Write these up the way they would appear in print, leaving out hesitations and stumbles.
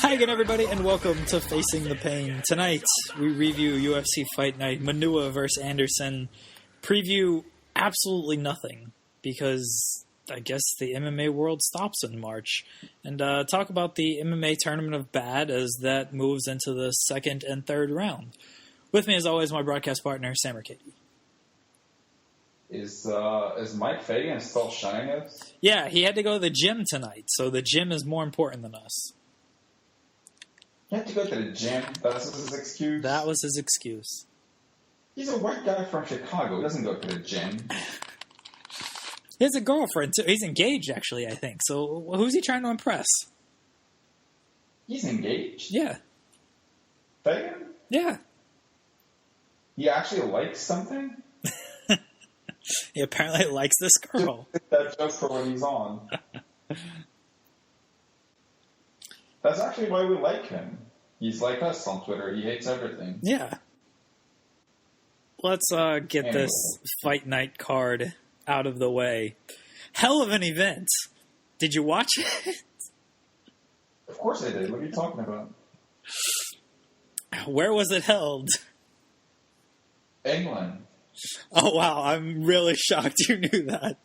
Hi again, everybody, and welcome to Facing the Pain. Tonight, we review UFC Fight Night, Manuwa vs. Anderson. Preview absolutely nothing, because I guess the MMA world stops in March. And talk about the MMA Tournament of Bad as that moves into the second and third round. With me, as always, my broadcast partner, Sam Katie. Is Mike Fagan still shining us? Yeah, he had to go to the gym tonight, so the gym is more important than us. He had to go to the gym? That was his excuse? That was his excuse. He's a white guy from Chicago. He doesn't go to the gym. He has a girlfriend, too. He's engaged, actually, I think. So who's he trying to impress? He's engaged? Yeah. Fagan? Yeah. He actually likes something? He apparently likes this girl. That joke for when he's on. That's actually why we like him. He's like us on Twitter. He hates everything. Yeah. Let's get this Fight Night card out of the way. Hell of an event. Did you watch it? Of course I did. What are you talking about? Where was it held? England. Oh, wow. I'm really shocked you knew that.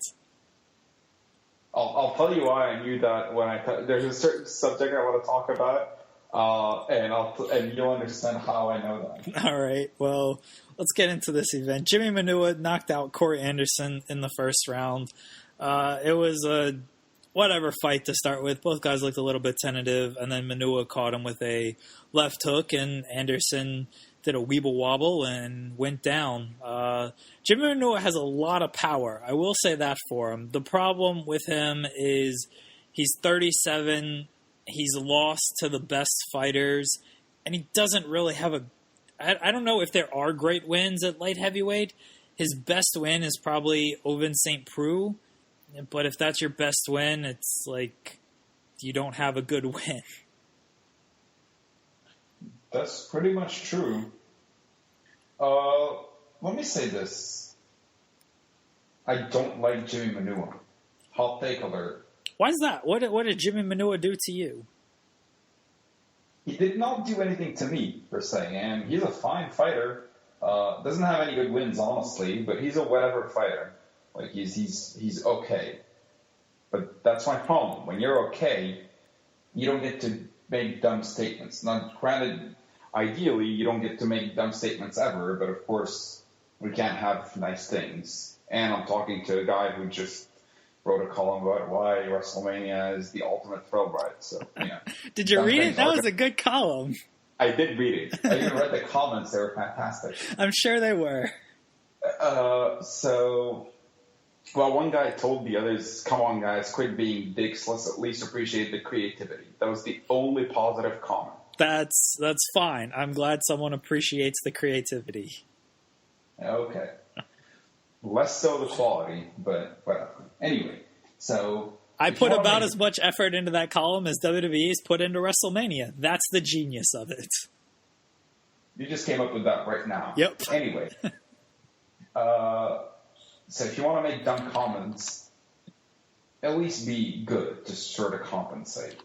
I'll tell you why I knew that when there's a certain subject I want to talk about, and you'll understand how I know that. All right. Well, let's get into this event. Jimi Manuwa knocked out Corey Anderson in the first round. It was a whatever fight to start with. Both guys looked a little bit tentative, and then Manuwa caught him with a left hook, and Anderson did a weeble wobble and went down. Jimi Manuwa has a lot of power. I will say that for him. The problem with him is he's 37. He's lost to the best fighters, and he doesn't really have a... I don't know if there are great wins at light heavyweight. His best win is probably Ovince St. Preux, but if that's your best win, it's like you don't have a good win. That's pretty much true. Let me say this. I don't like Jimi Manuwa. Hot take alert. Why is that? What did Jimi Manuwa do to you? He did not do anything to me, per se, and he's a fine fighter. Doesn't have any good wins, honestly, but he's a whatever fighter. Like, he's okay. But that's my problem. When you're okay, you don't get to make dumb statements. Now, granted, ideally, you don't get to make dumb statements ever, but of course, we can't have nice things. And I'm talking to a guy who just wrote a column about why WrestleMania is the ultimate thrill ride. So, yeah. Did you read it? That was a good column. I did read it. I even read the comments. They were fantastic. I'm sure they were. Well, one guy told the others, come on, guys, quit being dicks. Let's at least appreciate the creativity. That was the only positive comment. That's fine. I'm glad someone appreciates the creativity. Okay. Less so the quality, but whatever. Anyway, so... I put about as much effort into that column as WWE's put into WrestleMania. That's the genius of it. You just came up with that right now. Yep. Anyway. So if you want to make dumb comments, at least be good to sort of compensate.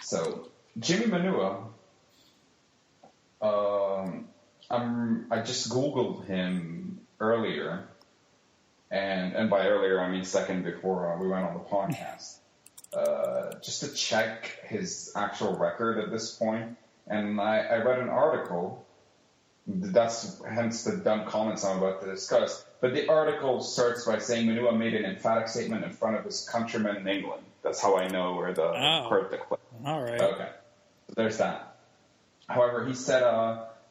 So Jimi Manuwa, I just Googled him earlier, and by earlier I mean second before we went on the podcast, just to check his actual record at this point. And I read an article. That's hence the dumb comments I'm about to discuss. But the article starts by saying Manuwa made an emphatic statement in front of his countrymen in England. That's how I know where the part the clip. All right. Okay. So there's that. However, he said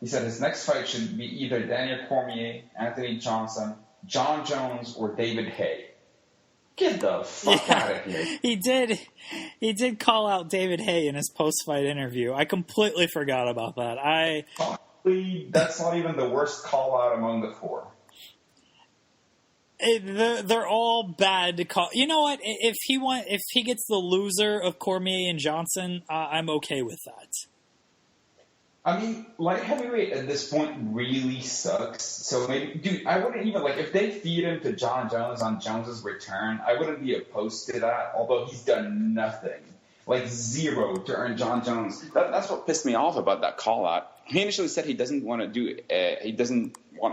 his next fight should be either Daniel Cormier, Anthony Johnson, John Jones, or David Haye. Get the fuck out of here. He did call out David Haye in his post-fight interview. I completely forgot about that. That's not even the worst call out among the four. They're all bad to call. You know what? If he gets the loser of Cormier and Johnson, I'm okay with that. I mean, light heavyweight at this point really sucks. So maybe, dude, I wouldn't even if they feed him to John Jones on Jones's return, I wouldn't be opposed to that. Although he's done nothing, zero, to earn John Jones. That's what pissed me off about that call out. He initially said he doesn't want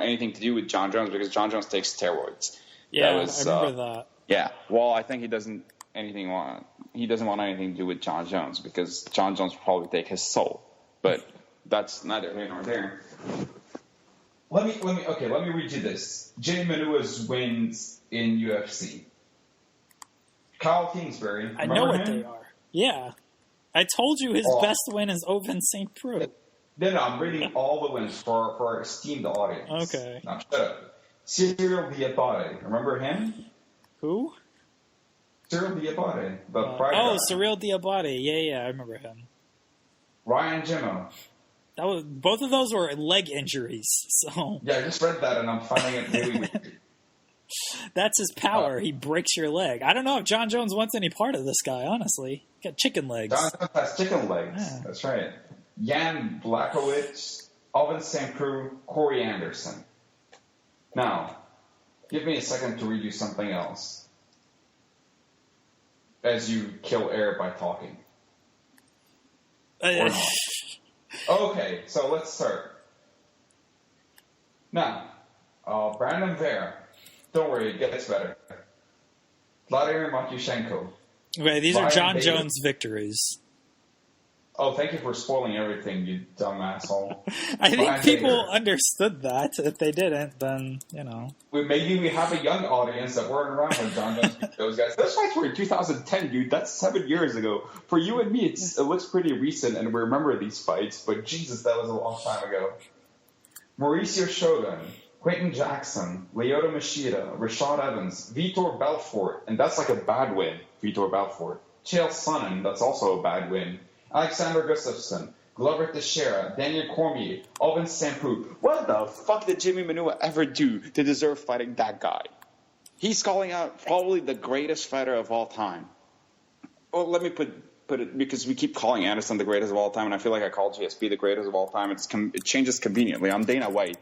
anything to do with John Jones because John Jones takes steroids. Yeah, I remember that. Yeah, well, I think he doesn't want anything to do with John Jones because John Jones will probably take his soul. But that's neither here nor there. Let me read you this. Jimi Manuwa's wins in UFC. Kyle Kingsbury. I know what they are. Yeah. I told you his best win is Ovince St. Preux. No, I'm reading all the wins for our esteemed audience. Okay. Now, shut up. Cyril Diabate. Remember him? Who? Cyril Diabate. The Pride guy. Cyril Diabate. Yeah, I remember him. Ryan Jimmo. Both of those were leg injuries. So yeah, I just read that and I'm finding it really weird. That's his power. He breaks your leg. I don't know if John Jones wants any part of this guy, honestly. Got chicken legs. John Jones has chicken legs. Yeah. That's right. Jan Blachowicz, Ovince St. Preux, Corey Anderson. Now, give me a second to read you something else. As you kill air by talking. Or not. Okay, so let's start. Now, Brandon Vera. Don't worry, it gets better. Vladimir Matyushenko. Okay, these are John Jones victories. Oh, thank you for spoiling everything, you dumb asshole. I think people understood that. If they didn't, then, Maybe we have a young audience that weren't around when John Jones beat those guys. Those fights were in 2010, dude. That's 7 years ago. For you and me, it looks pretty recent, and we remember these fights, but Jesus, that was a long time ago. Mauricio Shogun, Quentin Jackson, Lyoto Machida, Rashad Evans, Vitor Belfort, and that's a bad win, Vitor Belfort. Chael Sonnen, that's also a bad win. Alexander Gustafsson, Glover Teixeira, Daniel Cormier, Ovince St. Preux. What the fuck did Jimi Manuwa ever do to deserve fighting that guy? He's calling out probably the greatest fighter of all time. Well, let me put it, because we keep calling Anderson the greatest of all time, and I feel like I call GSP the greatest of all time. It changes conveniently. I'm Dana White.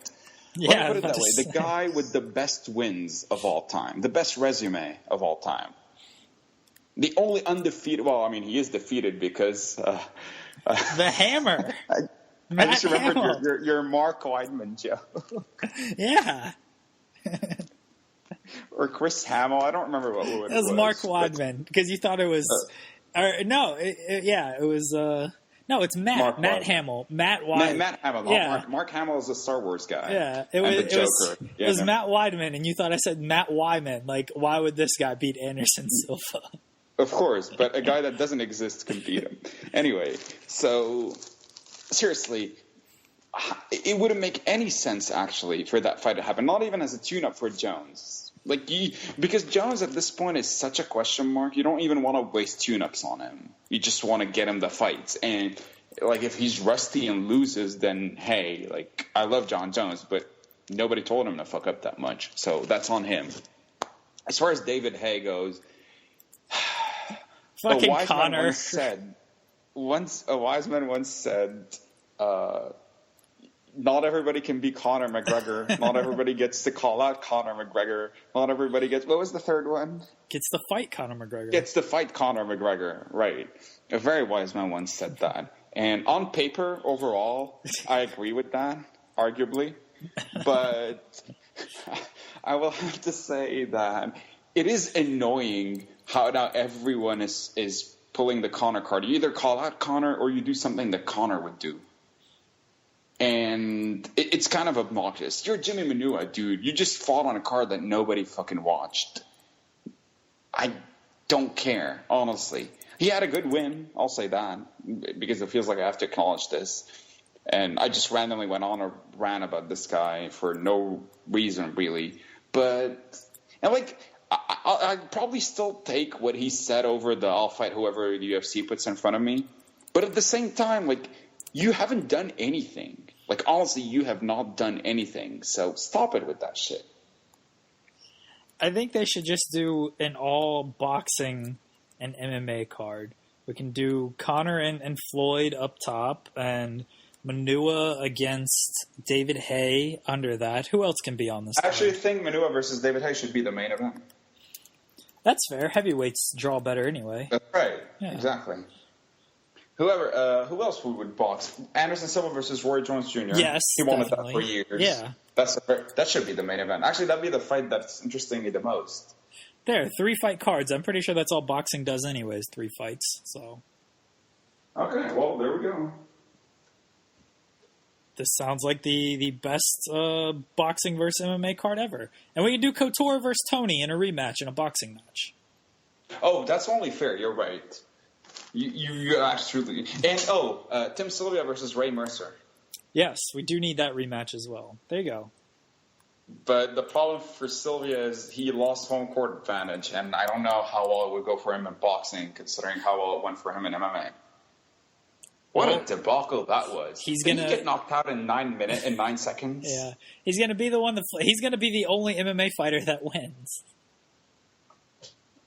Yeah, let me put it that way. The guy with the best wins of all time, the best resume of all time. The only undefeated... Well, I mean, he is defeated because... the Hammer. I just remembered your Mark Weidman joke. Yeah. Or Chris Hamill. I don't remember what it was. It was Mark Weidman, because you thought it was... it was... No, it's Matt. Matt Hamill. Matt Weidman. Matt Hamill. Yeah. Mark Hamill is a Star Wars guy. Yeah. It was Matt Weidman, and you thought I said Matt Wyman. Why would this guy beat Anderson Silva? Of course, but a guy that doesn't exist can beat him. Anyway, so seriously, it wouldn't make any sense, actually, for that fight to happen. Not even as a tune-up for Jones. Because Jones at this point is such a question mark, you don't even want to waste tune-ups on him. You just want to get him the fights. And, if he's rusty and loses, then, hey, I love John Jones, but nobody told him to fuck up that much. So that's on him. As far as David Haye goes... Fucking Connor. A wise man once said, not everybody can be Conor McGregor. Not everybody gets to call out Conor McGregor. Not everybody gets... What was the third one? Gets to fight Conor McGregor. Gets to fight Conor McGregor, right. A very wise man once said that. And on paper, overall, I agree with that, arguably. But I will have to say that it is annoying how now everyone is pulling the Conor card. You either call out Conor or you do something that Conor would do. And it's kind of obnoxious. You're Jimi Manuwa, dude. You just fought on a card that nobody fucking watched. I don't care, honestly. He had a good win, I'll say that, because it feels like I have to acknowledge this. And I just randomly went on a rant about this guy for no reason, really. But, and like, I'd probably still take what he said over the I'll fight whoever the UFC puts in front of me. But at the same time, like, you haven't done anything. Like, honestly, you have not done anything. So stop it with that shit. I think they should just do an all boxing and MMA card. We can do Conor and Floyd up top, and Manuwa against David Haye under that. Who else can be on this I actually card? think Manuwa versus David Haye should be the main event. That's fair. Heavyweights draw better anyway. That's right. Yeah. Exactly. Who else would box? Anderson Silva versus Roy Jones Jr. Yes, he wanted definitely. that for years. Yeah. That should be the main event. Actually, that'd be the fight that's interesting me the most. There, 3 fight cards. I'm pretty sure that's all boxing does anyways, 3 fights. So Okay, well, there we go. this sounds like the best boxing versus MMA card ever. And we can do Couture versus Tony in a rematch in a boxing match. Oh, that's only fair. You're right. You absolutely. And Tim Sylvia versus Ray Mercer. Yes, we do need that rematch as well. There you go. But the problem for Sylvia is he lost home court advantage, and I don't know how well it would go for him in boxing, considering how well it went for him in MMA. What a debacle that was! He's Did gonna he get knocked out in 9 seconds. Yeah, he's gonna be the one he's gonna be the only MMA fighter that wins.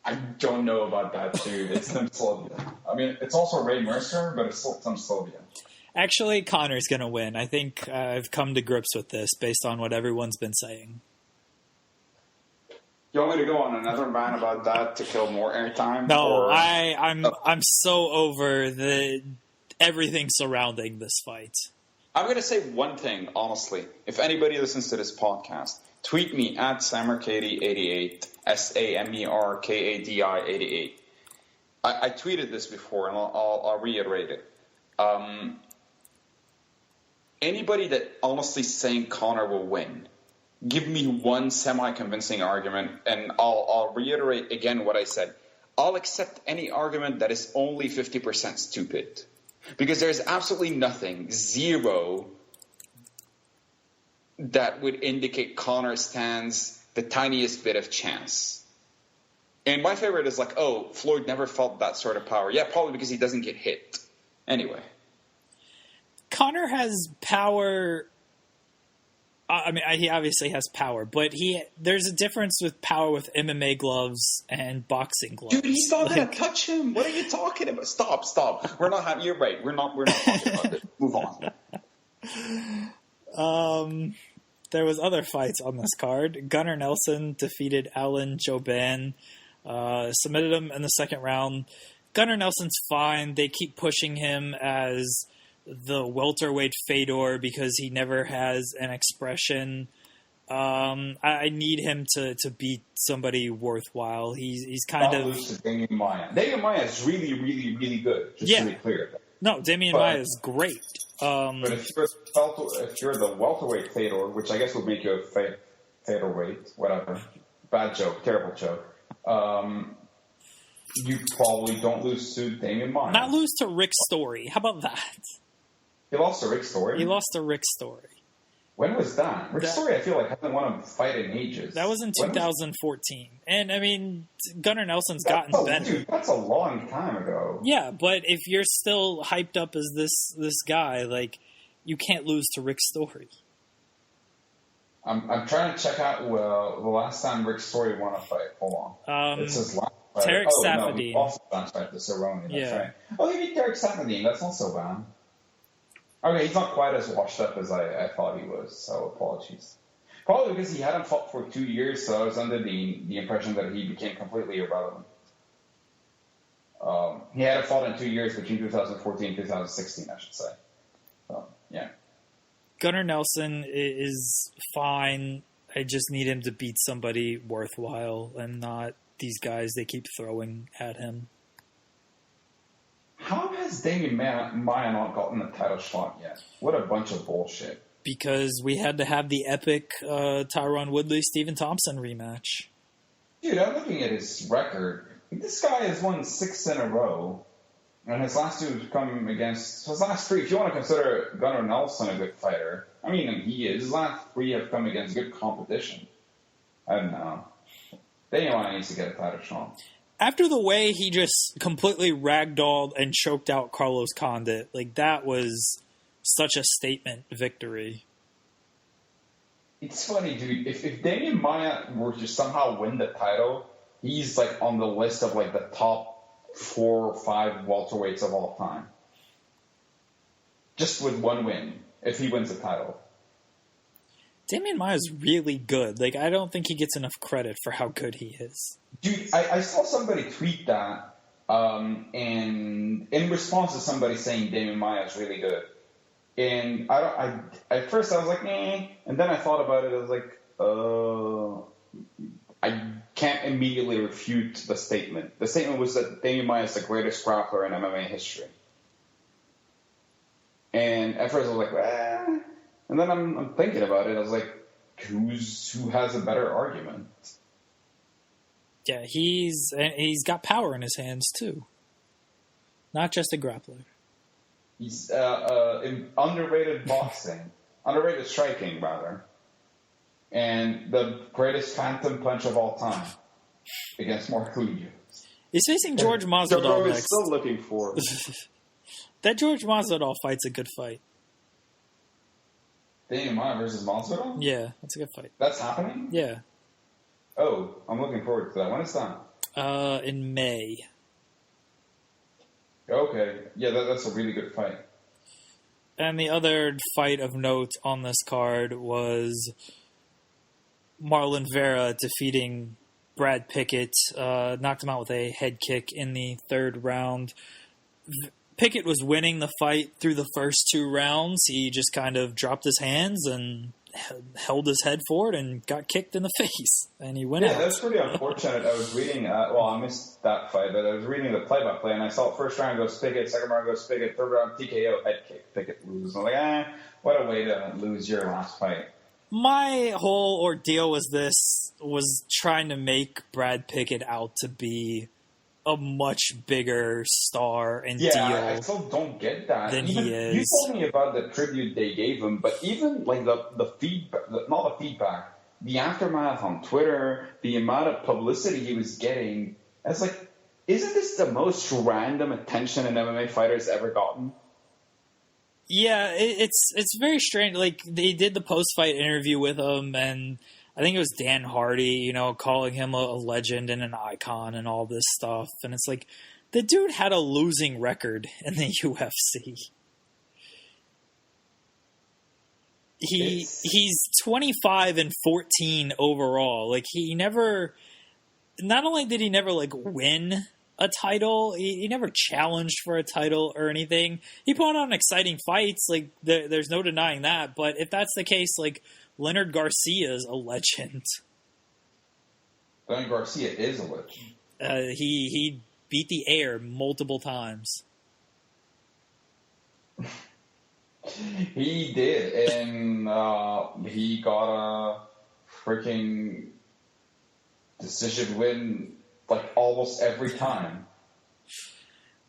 I don't know about that, dude. It's Tim Sylvia. I mean, it's also Ray Mercer, but it's still Tim Sylvia. Actually, Conor's going to win. I think I've come to grips with this based on what everyone's been saying. You want me to go on another rant about that to kill more airtime? No, I'm so over everything surrounding this fight. I'm going to say one thing, honestly. If anybody listens to this podcast, tweet me at Samerkadi88, SAMERKADI88. I tweeted this before, and I'll reiterate it. Anybody that honestly saying Conor will win, give me one semi-convincing argument, and I'll reiterate again what I said. I'll accept any argument that is only 50% stupid. Because there's absolutely nothing, zero, that would indicate Conor stands the tiniest bit of chance. And my favorite is like, oh, Floyd never felt that sort of power. Yeah, probably because he doesn't get hit. Anyway. Conor has power. I mean, he obviously has power, but there's a difference with power with MMA gloves and boxing gloves. Dude, he's not going to touch him. What are you talking about? Stop. We're not having. You're right. We're not talking about it. Move on. There was other fights on this card. Gunnar Nelson defeated Alan Jouban, submitted him in the second round. Gunnar Nelson's fine. They keep pushing him as the welterweight Fedor because he never has an expression. I need him to beat somebody worthwhile. He's kind of lose to Damian Maia. Damian Maia is really, really, really good. Just to be clear. No, Damian Maia is great. But if you're the welterweight Fedor, which I guess would make you a Fedorweight, whatever. Bad joke, terrible joke. You probably don't lose to Damian Maia. Not lose to Rick Story. How about that? He lost to Rick Story? He lost to Rick Story. When was that? Rick Story, I feel like, hasn't won a fight in ages. That was in 2014. And, I mean, Gunnar Nelson's gotten better. Dude, that's a long time ago. Yeah, but if you're still hyped up as this guy, like, you can't lose to Rick Story. I'm trying to check out the last time Rick Story won a fight. Hold on. It says last fight. Tarek Safadine. No, he lost the last fight to Cerrone. That's right. Oh, he beat Tarek Safadine. That's not so bad. Okay, he's not quite as washed up as I thought he was, so apologies. Probably because he hadn't fought for 2 years, so I was under the impression that he became completely irrelevant. He hadn't fought in 2 years between 2014 and 2016, I should say. So, yeah. Gunnar Nelson is fine. I just need him to beat somebody worthwhile and not these guys they keep throwing at him. How has Damian Maia not gotten a title shot yet? What a bunch of bullshit. Because we had to have the epic Tyron Woodley-Stephen Thompson rematch. Dude, I'm looking at his record. This guy has won 6 in a row. And his last 2 have come against... So his last 3, if you want to consider Gunnar Nelson a good fighter, I mean, he is. His last 3 have come against good competition. I don't know. Damian Maia needs to get a title shot. After the way he just completely ragdolled and choked out Carlos Condit, like, that was such a statement victory. It's funny, dude. If Damian Maia were to somehow win the title, he's, like, on the list of, like, the top 4 or 5 welterweights of all time. Just with one win, if he wins the title. Damian Maia is really good. Like, I don't think he gets enough credit for how good he is. Dude, I saw somebody tweet that, and in response to somebody saying Damian Maia is really good. And at first I was like, eh. And then I thought about it. I was like, I can't immediately refute the statement. The statement was that Damian Maia is the greatest grappler in MMA history. And at first I was like, eh. And then I'm thinking about it. I was like, who has a better argument? Yeah, he's got power in his hands too. Not just a grappler. He's in underrated boxing, underrated striking rather, and the greatest phantom punch of all time against Marquinhos. He's facing George Masvidal next. Still looking for that George Masvidal fight's a good fight. Damian Maia versus Masvidal? Yeah, that's a good fight. That's happening? Yeah. Oh, I'm looking forward to that. When is that? In May. Okay. Yeah, that's a really good fight. And the other fight of note on this card was Marlon Vera defeating Brad Pickett. Knocked him out with a head kick in the 3rd round. Pickett was winning the fight through the first 2 rounds. He just kind of dropped his hands and held his head forward and got kicked in the face. And he went out. Yeah, that's pretty unfortunate. I was reading, I missed that fight, but I was reading the play-by-play, and I saw first round goes Pickett, second round goes Pickett, third round TKO, head kick, Pickett loses. I'm like, what a way to lose your last fight. My whole ordeal was trying to make Brad Pickett out to be a much bigger star and deal. I still don't get that. Than he is. You told me about the tribute they gave him, but even like the feedback, not the feedback, the aftermath on Twitter, the amount of publicity he was getting, I was like, isn't this the most random attention an MMA fighter's ever gotten? Yeah, it's very strange. Like, they did the post-fight interview with him, and I think it was Dan Hardy, calling him a legend and an icon and all this stuff. And it's like, the dude had a losing record in the UFC. He's 25-14 overall. Like, he never, not only did he never win a title, he never challenged for a title or anything. He put on exciting fights. Like, there's no denying that. But if that's the case, Leonard Garcia is a legend. Leonard Garcia is a legend. He beat the air multiple times. He did, and he got a freaking decision win almost every time.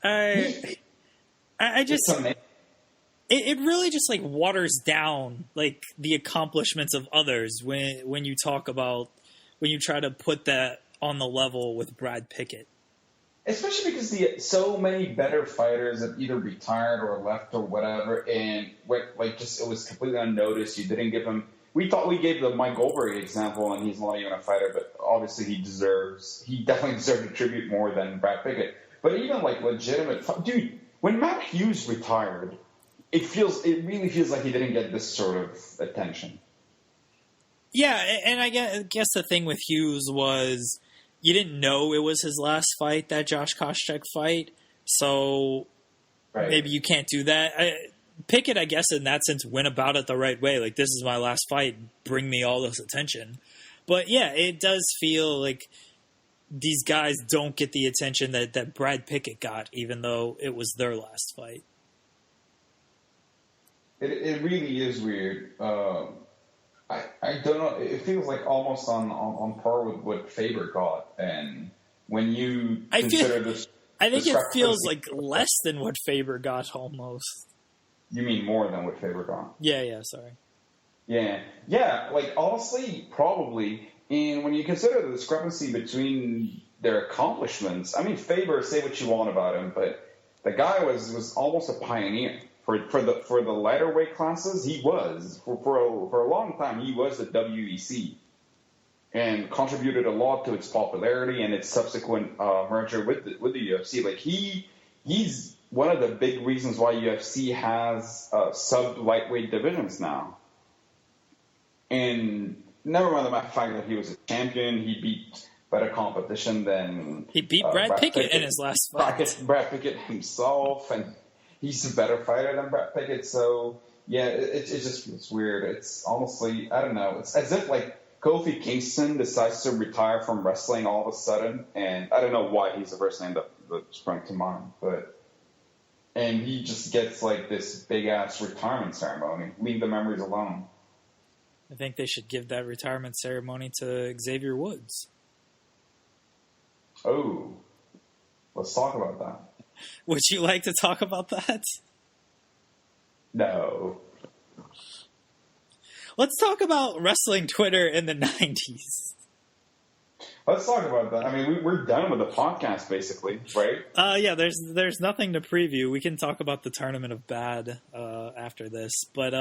I just... It really just waters down the accomplishments of others when you talk about, when you try to put that on the level with Brad Pickett. Especially because so many better fighters have either retired or left or whatever, and it was completely unnoticed. You didn't give him. We thought we gave the Mike Goldberg example, and he's not even a fighter, but obviously he definitely deserved a tribute more than Brad Pickett. But even legitimate, dude, when Matt Hughes retired, it really feels like he didn't get this sort of attention. Yeah, and I guess the thing with Hughes was you didn't know it was his last fight, that Josh Koscheck fight, so maybe you can't do that. Pickett, I guess, in that sense, went about it the right way. Like, this is my last fight, bring me all this attention. But yeah, it does feel like these guys don't get the attention that Brad Pickett got, even though it was their last fight. It really is weird. I don't know. It feels like almost on par with what Faber got, and when you consider this, I think it feels like less than what Faber got almost. You mean more than what Faber got? Yeah. Sorry. Yeah. Like honestly, probably. And when you consider the discrepancy between their accomplishments, I mean, Faber, say what you want about him, but the guy was almost a pioneer. For the lighter weight classes, he was for a long time. He was the WEC, and contributed a lot to its popularity and its subsequent merger with the UFC. Like he's one of the big reasons why UFC has sub lightweight divisions now. And never mind the fact that he was a champion, he beat better competition than he beat Brad Pickett in his last fight. Brad Pickett himself, and he's a better fighter than Brad Pickett, so yeah, it just feels weird. It's honestly, I don't know. It's as if like Kofi Kingston decides to retire from wrestling all of a sudden, and I don't know why he's the first name that sprung to mind, and he just gets like this big ass retirement ceremony. Leave the memories alone. I think they should give that retirement ceremony to Xavier Woods. Oh, let's talk about that. Would you like to talk about that? No. Let's talk about wrestling Twitter in the 90s. Let's talk about that. I mean, we're done with the podcast, basically, right? Yeah, there's nothing to preview. We can talk about the Tournament of Bad after this. But,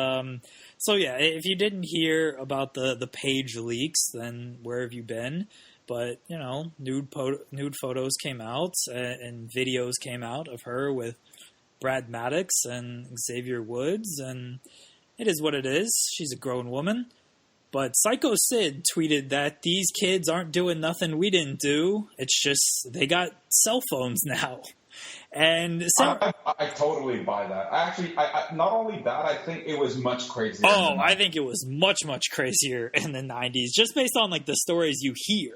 so yeah, if you didn't hear about the page leaks, then where have you been? But, you know, nude photos came out and videos came out of her with Brad Maddox and Xavier Woods, and it is what it is. She's a grown woman. But Psycho Sid tweeted that these kids aren't doing nothing we didn't do. It's just they got cell phones now. And I totally buy that. Actually, I not only that, I think it was much crazier. Oh, I think it was much, much crazier in the 90s, just based on like the stories you hear.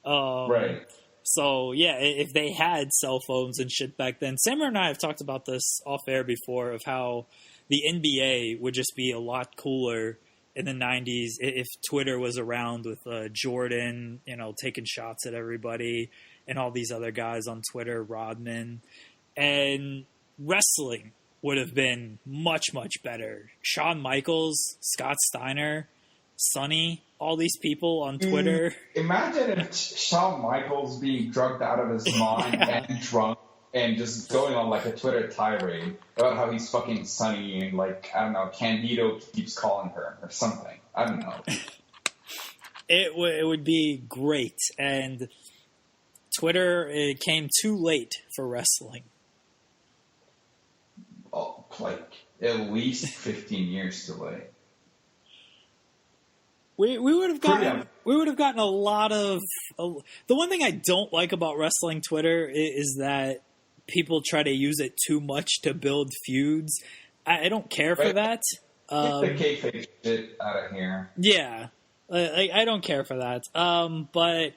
Right. So, yeah, if they had cell phones and shit back then. Sammer and I have talked about this off air before of how the NBA would just be a lot cooler in the 90s if Twitter was around with Jordan, you know, taking shots at everybody and all these other guys on Twitter, Rodman. And wrestling would have been much, much better. Shawn Michaels, Scott Steiner, Sonny, all these people on Twitter. Imagine if Shawn Michaels being drugged out of his mind and drunk and just going on like a Twitter tirade about how he's fucking Sonny and like, I don't know, Candido keeps calling her or something. I don't know. It would be great. And Twitter, it came too late for wrestling. Oh, like at least 15 years too late. We would have gotten a lot of. The one thing I don't like about wrestling Twitter is that people try to use it too much to build feuds. I don't care for that. Get the kayfabe shit out of here. Yeah, I don't care for that. But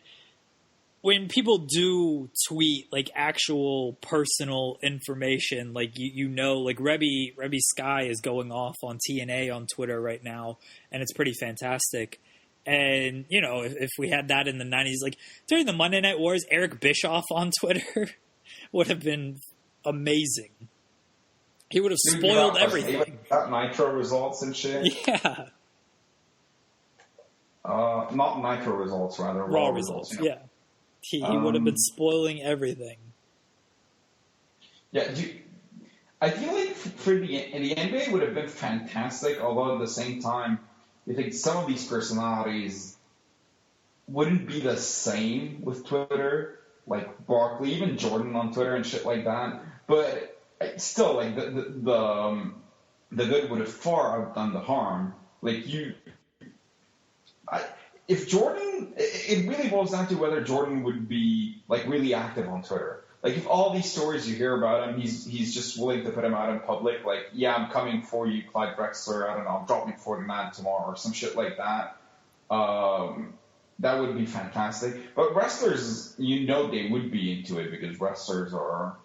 when people do tweet like actual personal information, like you know, like Rebby Sky is going off on TNA on Twitter right now, and it's pretty fantastic. And, you know, if we had that in the 90s, like during the Monday Night Wars, Eric Bischoff on Twitter would have been amazing. He would have spoiled everything. Got Nitro results and shit. Yeah. Not Nitro results, rather. Raw results, yeah. He would have been spoiling everything. Yeah, I feel like the NBA would have been fantastic, although at the same time, you think some of these personalities wouldn't be the same with Twitter, like Barkley, even Jordan on Twitter and shit like that. But still, like the good would have far outdone the harm. Like if Jordan, it really boils down to whether Jordan would be like really active on Twitter. Like if all these stories you hear about him, he's just willing to put him out in public. Like, yeah, I'm coming for you, Clyde Drexler. I don't know, I'm dropping 49 tomorrow or some shit like that. That would be fantastic. But wrestlers, they would be into it because wrestlers are,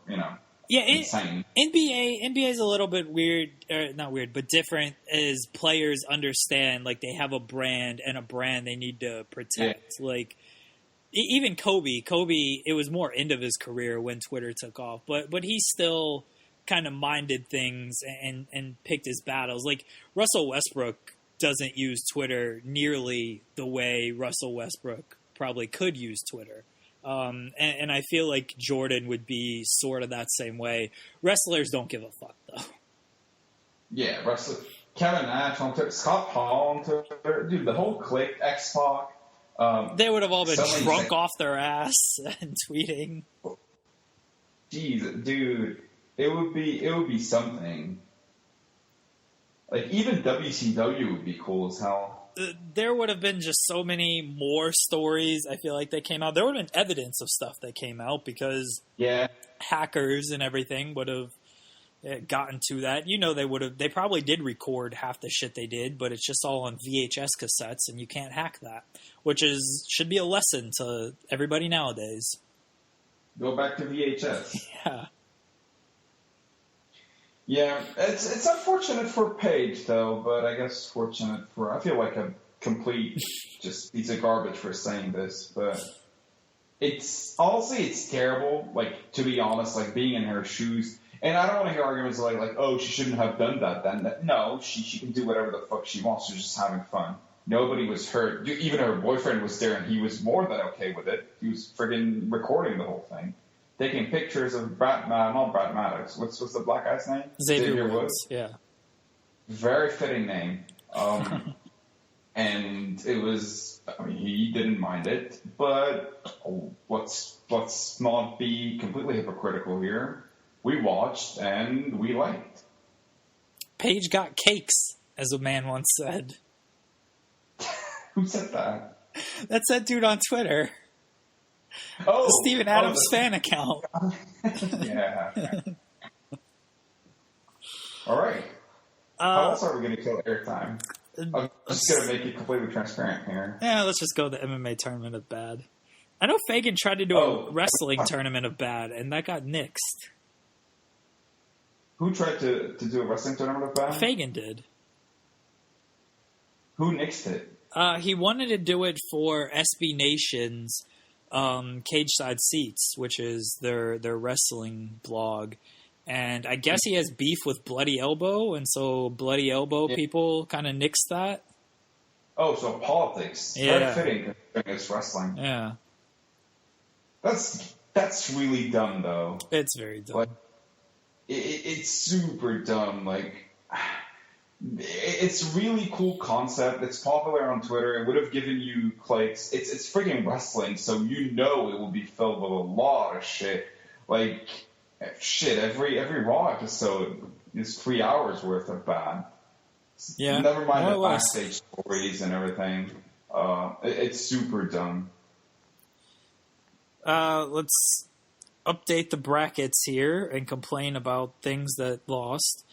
insane. NBA is a little bit weird, not weird, but different as players understand, like, they have a brand and a brand they need to protect. Yeah. Like, even Kobe, it was more end of his career when Twitter took off, but he still kind of minded things and picked his battles. Like, Russell Westbrook doesn't use Twitter nearly the way Russell Westbrook probably could use Twitter. And I feel like Jordan would be sort of that same way. Wrestlers don't give a fuck, though. Yeah, wrestlers. Kevin Nash on Twitter, Scott Hall on Twitter, dude, the whole clique, X-Pac. They would have all been drunk off their ass and tweeting. Jeez, dude, it would be something. Like, even WCW would be cool as hell. There would have been just so many more stories, I feel like, that came out. There would have been evidence of stuff that came out because hackers and everything would have gotten to that. They probably did record half the shit they did, but it's just all on VHS cassettes, and you can't hack that, which should be a lesson to everybody nowadays. Go back to VHS. Yeah. Yeah, it's unfortunate for Paige, though, but I guess fortunate for... I feel like a complete just piece of garbage for saying this, but honestly, it's terrible, like, to be honest, like, being in her shoes. And I don't want to hear arguments like, oh, she shouldn't have done that then. No, she can do whatever the fuck she wants. She's just having fun. Nobody was hurt. Even her boyfriend was there, and he was more than okay with it. He was friggin' recording the whole thing. Taking pictures of not Brad Maddox. What's the black guy's name? Xavier Woods. Yeah. Very fitting name. And it was, he didn't mind it, but let's not be completely hypocritical here. We watched and we liked. Paige got cakes, as a man once said. Who said that? That's that dude on Twitter. Oh, the Steven Adams fan account. Yeah. All right. How else are we going to kill airtime? I'm just going to make it completely transparent here. Yeah, let's just go the MMA Tournament of Bad. I know Fagan tried to do a wrestling Tournament of Bad, and that got nixed. Who tried to do a wrestling Tournament of Bad? Fagan did. Who nixed it? He wanted to do it for SB Nation's Cage Side Seats, which is their wrestling blog. And I guess he has beef with Bloody Elbow, and so Bloody Elbow people kind of nixed that. Oh, so politics. Yeah. Very fitting against wrestling. Yeah. That's really dumb, though. It's very dumb. Like, it's super dumb. Like, it's a really cool concept. It's popular on Twitter. It would have given you clicks. It's freaking wrestling, so it will be filled with a lot of shit. Like, shit, every Raw episode is 3 hours worth of bad. Yeah. Never mind the backstage stories and everything. It's super dumb. Let's update the brackets here and complain about things that lost.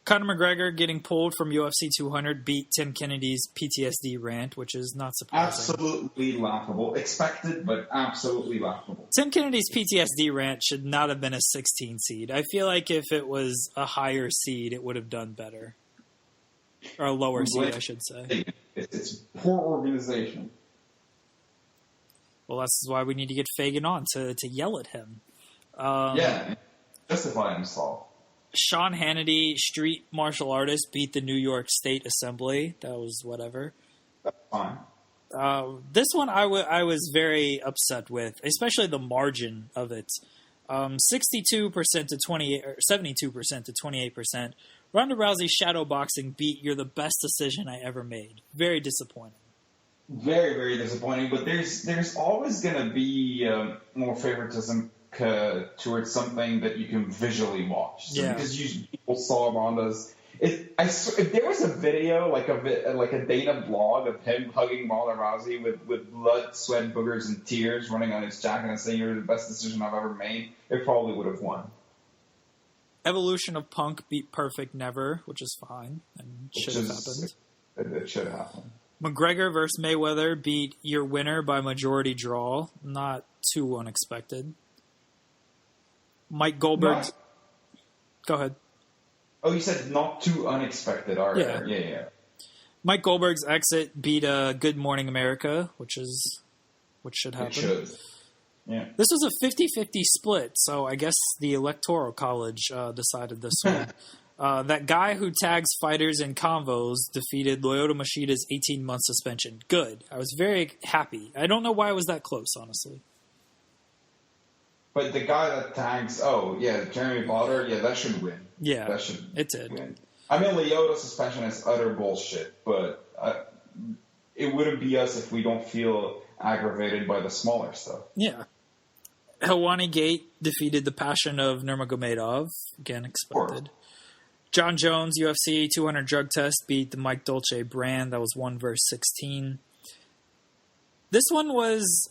Conor McGregor getting pulled from UFC 200 beat Tim Kennedy's PTSD rant, which is not surprising. Absolutely laughable. Expected, but absolutely laughable. Tim Kennedy's PTSD rant should not have been a 16 seed. I feel like if it was a higher seed, it would have done better. Or a lower seed, I should say. It's poor organization. Well, that's why we need to get Fagan on to yell at him. Yeah, justify himself. Sean Hannity, street martial artist, beat the New York State Assembly. That was whatever. That's fine. This one I was very upset with, especially the margin of it. 62% to 28, or 72% to 28%. Ronda Rousey shadowboxing beat "You're the best decision I ever made." Very disappointing. Very, very disappointing. But there's always going to be more favoritism towards something that you can visually watch. So Yeah. because people saw Ronda's. If there was a video, like a Dana blog of him hugging Ronda Rousey with blood, sweat, boogers, and tears running on his jacket and saying, "You're the best decision I've ever made," it probably would have won. Evolution of Punk beat Perfect Never, which is fine and should have happened. It should have happened. McGregor versus Mayweather beat your winner by majority draw. Not too unexpected. Mike Goldberg. Not- Go ahead. Oh, you said not too unexpected. All right. Yeah. Mike Goldberg's exit beat Good Morning America, which should happen. It should. Yeah. This was a 50-50 split, so I guess the Electoral College decided this one. That guy who tags fighters in convos defeated Lyoto Mashida's 18-month suspension. Good. I was very happy. I don't know why it was that close, honestly. But the guy that tags, Jeremy Potter, that should win. Yeah, that should it did. win. I mean, Lyoto's suspension is utter bullshit, but it wouldn't be us if we don't feel aggravated by the smaller stuff. Yeah. Helwani Gate defeated the Passion of Nurmagomedov. Again, expected. John Jones, UFC 200 drug test, beat the Mike Dolce brand. That was 1 versus 16. This one was,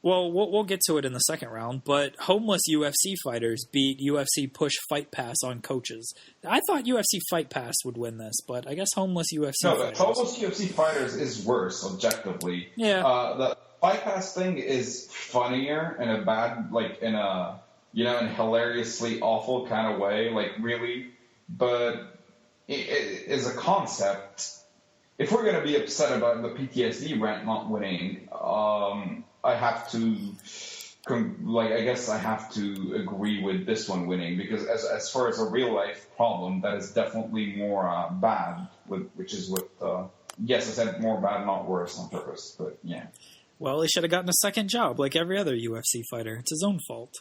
we'll get to it in the second round, but homeless UFC fighters beat UFC Push Fight Pass on coaches. I thought UFC Fight Pass would win this, but I guess homeless UFC fighters. No, homeless UFC fighters is worse, objectively. Yeah. The Fight Pass thing is funnier in a bad, in a hilariously awful kind of way, really. But it is a concept. If we're going to be upset about the PTSD rant not winning, I have to, I guess I have to agree with this one winning, because as far as a real life problem, that is definitely more bad, which is what, yes, I said more bad, not worse on purpose, but yeah. Well, he should have gotten a second job like every other UFC fighter. It's his own fault.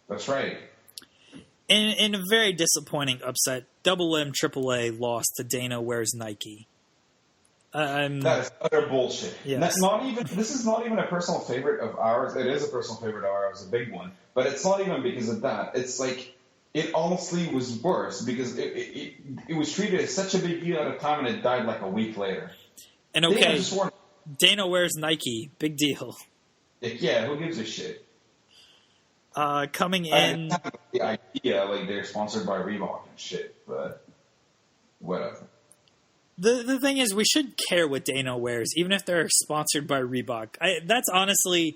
That's right. In a very disappointing upset, Double M AAA lost to Dana Wears Nike. That is utter bullshit. Yes. This is not even a personal favorite of ours. It is a personal favorite of ours, a big one. But it's not even because of that. It's it honestly was worse because it was treated as such a big deal at a time, and it died a week later. And okay, Dana Wears Nike. Big deal. Yeah, who gives a shit? Coming in... the idea, they're sponsored by Reebok and shit, but whatever. The thing is, we should care what Dana wears, even if they're sponsored by Reebok. That's honestly...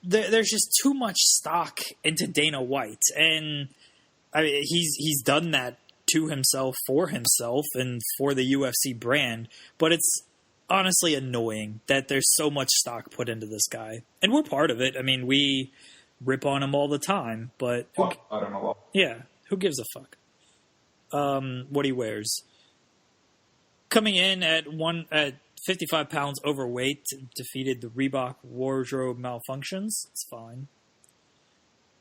There's just too much stock into Dana White, and he's done that to himself, and for the UFC brand, but it's honestly annoying that there's so much stock put into this guy. And we're part of it. we rip on him all the time, but... I don't know. Yeah, who gives a fuck? What he wears. Coming in at 55 pounds overweight, defeated the Reebok Wardrobe Malfunctions. It's fine.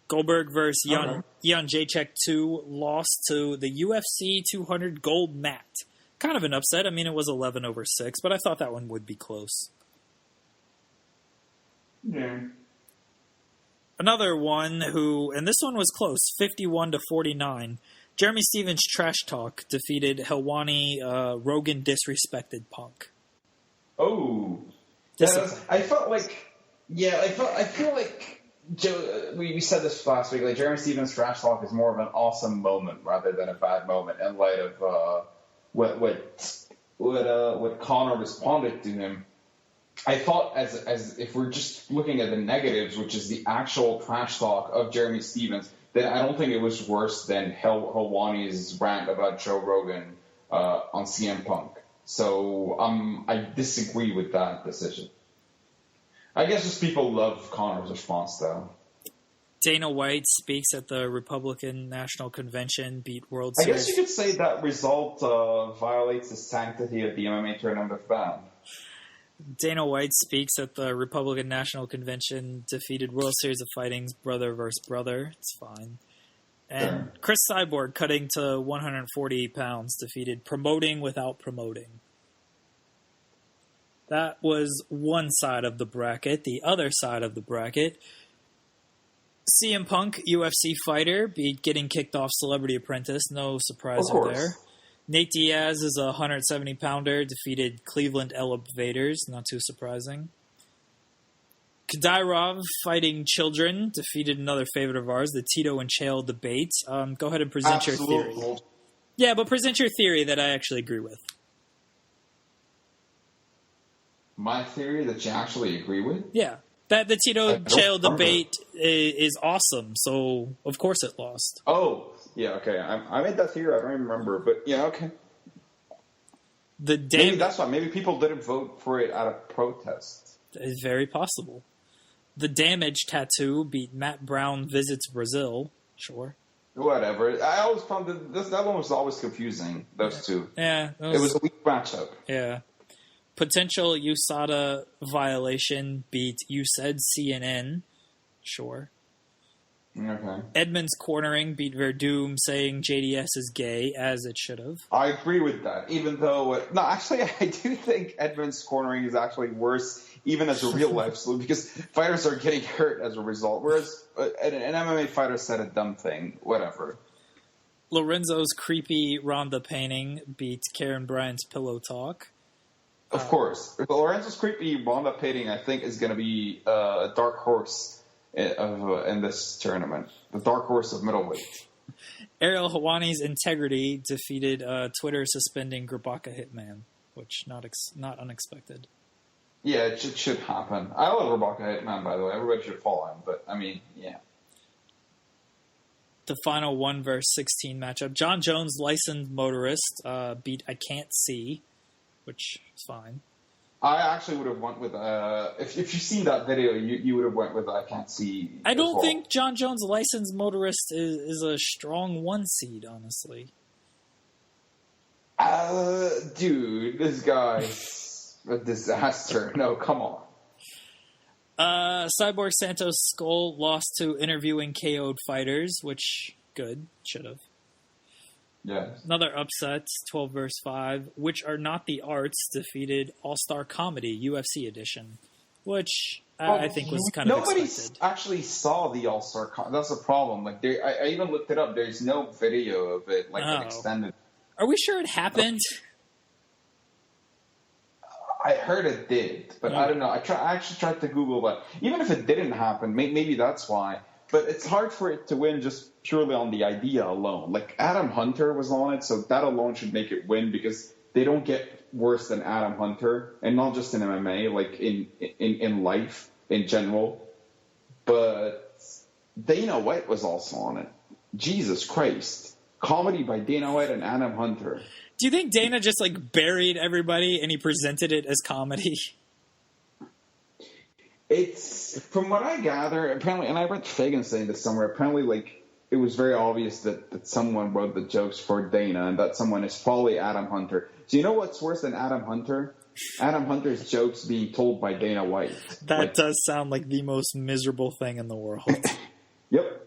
Goldberg versus Jan Jacek 2 lost to the UFC 200 Gold Mat. Kind of an upset. It was 11-6, but I thought that one would be close. Yeah. Another one and this one was close, 51-49. Jeremy Stevens Trash Talk defeated Helwani Rogan Disrespected Punk. Oh. I felt I feel like we said this last week, Jeremy Stevens Trash Talk is more of an awesome moment rather than a bad moment in light of what Conor responded to him. I thought as if we're just looking at the negatives, which is the actual trash talk of Jeremy Stevens, then I don't think it was worse than Helwani's rant about Joe Rogan on CM Punk. So I disagree with that decision. I guess just people love Conor's response, though. Dana White speaks at the Republican National Convention, beat World Series. Series. I guess you could say that result violates the sanctity of the MMA Tournament of Bad. Dana White speaks at the Republican National Convention, defeated World Series of Fighting's brother versus brother. It's fine. And Chris Cyborg, cutting to 140 pounds, defeated Promoting Without Promoting. That was one side of the bracket. The other side of the bracket, CM Punk, UFC fighter, beat Getting Kicked Off Celebrity Apprentice. No surprise there. Nate Diaz is a 170-pounder, defeated Cleveland Elevators. Not too surprising. Kadyrov fighting children, defeated another favorite of ours, the Tito and Chael debate. Go ahead and present your theory. Yeah, but present your theory that I actually agree with. My theory that you actually agree with? Yeah. That the Tito Chael debate is awesome, so of course it lost. Oh, yeah, okay. I made that theory, I don't even remember, but yeah, okay. Maybe that's why. Maybe people didn't vote for it out of protest. It's very possible. The Damage tattoo beat Matt Brown Visits Brazil. Sure. Whatever. I always found that one was always confusing, those two. Yeah. It was a weak matchup. Yeah. Potential USADA violation beat You Said CNN. Sure. Okay. Edmonds cornering beat Verdum saying JDS is gay, as it should have. I agree with that, even though... no, actually, I do think Edmonds cornering is actually worse, even as a real-life salute, because fighters are getting hurt as a result, whereas an MMA fighter said a dumb thing. Whatever. Lorenzo's creepy Rhonda painting beat Karen Bryant's pillow talk. Of course. Lorenzo's creepy Rhonda painting, I think, is going to be a dark horse in this tournament. The dark horse of middleweight. Ariel Hawani's integrity defeated Twitter suspending Grabaka Hitman, which not unexpected. Yeah, it should happen. I love Grabaka Hitman, by the way. Everybody should follow him, but I mean, yeah. The final 1 versus 16 matchup. John Jones, licensed motorist, beat I Can't See, which is fine. I actually would have went with if you've seen that video, you would have went with I Can't See. I don't think John Jones, licensed motorist, is a strong 1 seed, honestly. Dude, this guy's a disaster. No, come on. Cyborg Santos Skull lost to interviewing KO'd fighters, which good, should have. Yeah. Another upset, 12 versus 5, Which Are Not the Arts defeated All-Star Comedy UFC edition, which I think was kind of expected. Nobody actually saw the All-Star Comedy. That's the problem. Like, I even looked it up. There's no video of it, like an extended. Are we sure it happened? I heard it did, but I don't know. I actually tried to Google that. Even if it didn't happen, maybe that's why. But it's hard for it to win just purely on the idea alone. Like, Adam Hunter was on it, so that alone should make it win because they don't get worse than Adam Hunter, and not just in MMA, like in life in general. But Dana White was also on it. Jesus Christ. Comedy by Dana White and Adam Hunter. Do you think Dana just, buried everybody and he presented it as comedy? It's, from what I gather, apparently, and I read Fagan saying this somewhere, apparently, it was very obvious that someone wrote the jokes for Dana and that someone is probably Adam Hunter. Do you know what's worse than Adam Hunter? Adam Hunter's jokes being told by Dana White. That does sound like the most miserable thing in the world. Yep.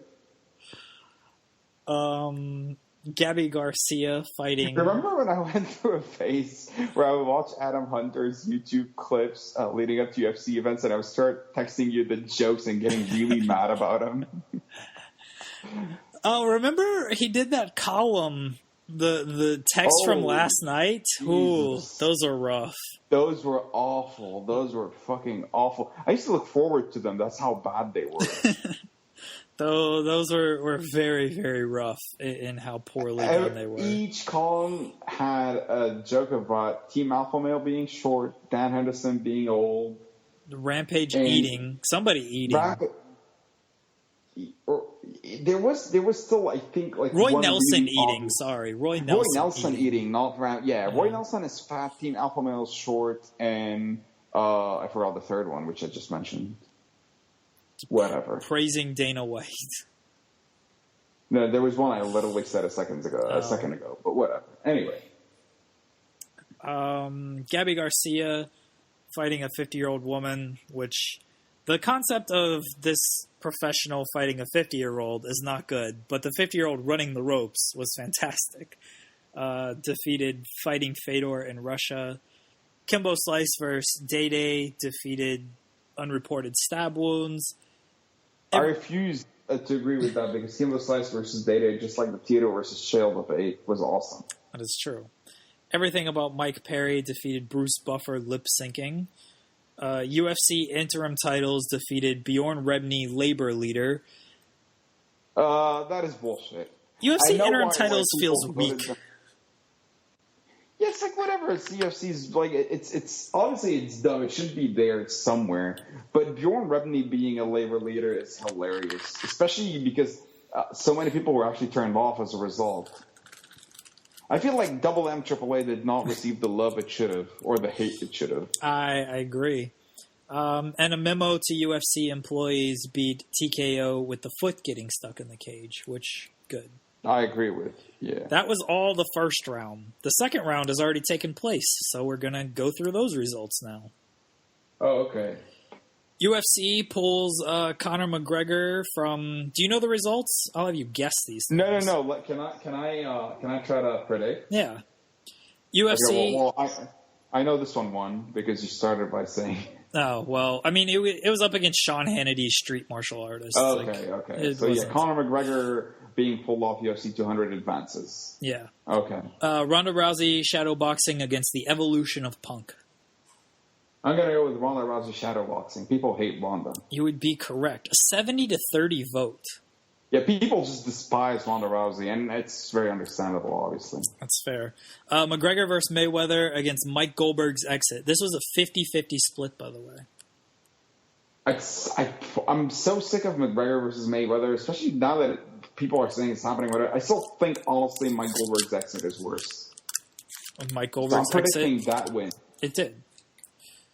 Gabby Garcia fighting... Remember when I went through a phase where I would watch Adam Hunter's YouTube clips leading up to UFC events and I would start texting you the jokes and getting really mad about them? Oh, remember he did that column, the text from last night? Jesus. Ooh, those are rough. Those were awful. Those were fucking awful. I used to look forward to them. That's how bad they were. Though those were very, very rough in how poorly done they were. Each column had a joke about Team Alpha Male being short, Dan Henderson being old, Rampage eating, somebody eating. There was still, I think, Roy Nelson eating. Sorry, Roy Nelson eating. Not Roy Nelson is fat. Team Alpha Male is short, and I forgot the third one, which I just mentioned. Whatever. Praising Dana White. No, there was one I literally said a second ago, but whatever. Anyway. Gabby Garcia fighting a 50-year-old woman, which the concept of this professional fighting a 50-year-old is not good, but the 50-year-old running the ropes was fantastic. Defeated Fighting Fedor in Russia. Kimbo Slice versus Day defeated Unreported Stab Wounds. I refuse to agree with that because Kimbo Slice versus Data, just like the Tito versus Chael debate, was awesome. That is true. Everything about Mike Perry defeated Bruce Buffer lip syncing. UFC interim titles defeated Bjorn Rebney, labor leader. That is bullshit. UFC interim titles feels weak. Yeah, it's like whatever. It's UFC's like it's obviously it's dumb. It shouldn't be there. It's somewhere. But Bjorn Rebney being a labor leader is hilarious, especially because so many people were actually turned off as a result. I feel like Double M AAA did not receive the love it should have or the hate it should have. I agree. And a memo to UFC employees beat TKO with the foot getting stuck in the cage, which good. I agree with, yeah. That was all the first round. The second round has already taken place, so we're going to go through those results now. Oh, okay. UFC pulls Conor McGregor from... Do you know the results? I'll have you guess these things. No. Can I try to predict? Yeah. UFC... Okay, well, I know this one won because you started by saying... Oh, well, I mean, it was up against Sean Hannity's street martial artist. Oh, okay. So, yeah, Conor McGregor being pulled off UFC 200 advances. Yeah. Okay. Ronda Rousey shadowboxing against the evolution of Punk. I'm going to go with Ronda Rousey shadowboxing. People hate Ronda. You would be correct. A 70-30 vote. Yeah, people just despise Ronda Rousey, and it's very understandable, obviously. That's fair. McGregor versus Mayweather against Mike Goldberg's exit. This was a 50-50 split, by the way. I'm so sick of McGregor versus Mayweather, especially now that people are saying it's happening. I still think, honestly, Mike Goldberg's exit is worse. Mike Goldberg's so I'm predicting exit? that win. It did.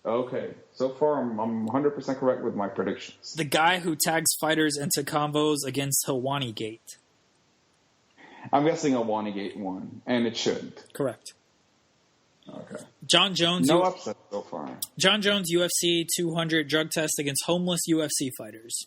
Okay. So far, I'm 100% correct with my predictions. The guy who tags fighters into combos against Helwani Gate. I'm guessing Helwani Gate won, and it should. Correct. Okay. John Jones. No upset so far. John Jones UFC 200 drug test against homeless UFC fighters.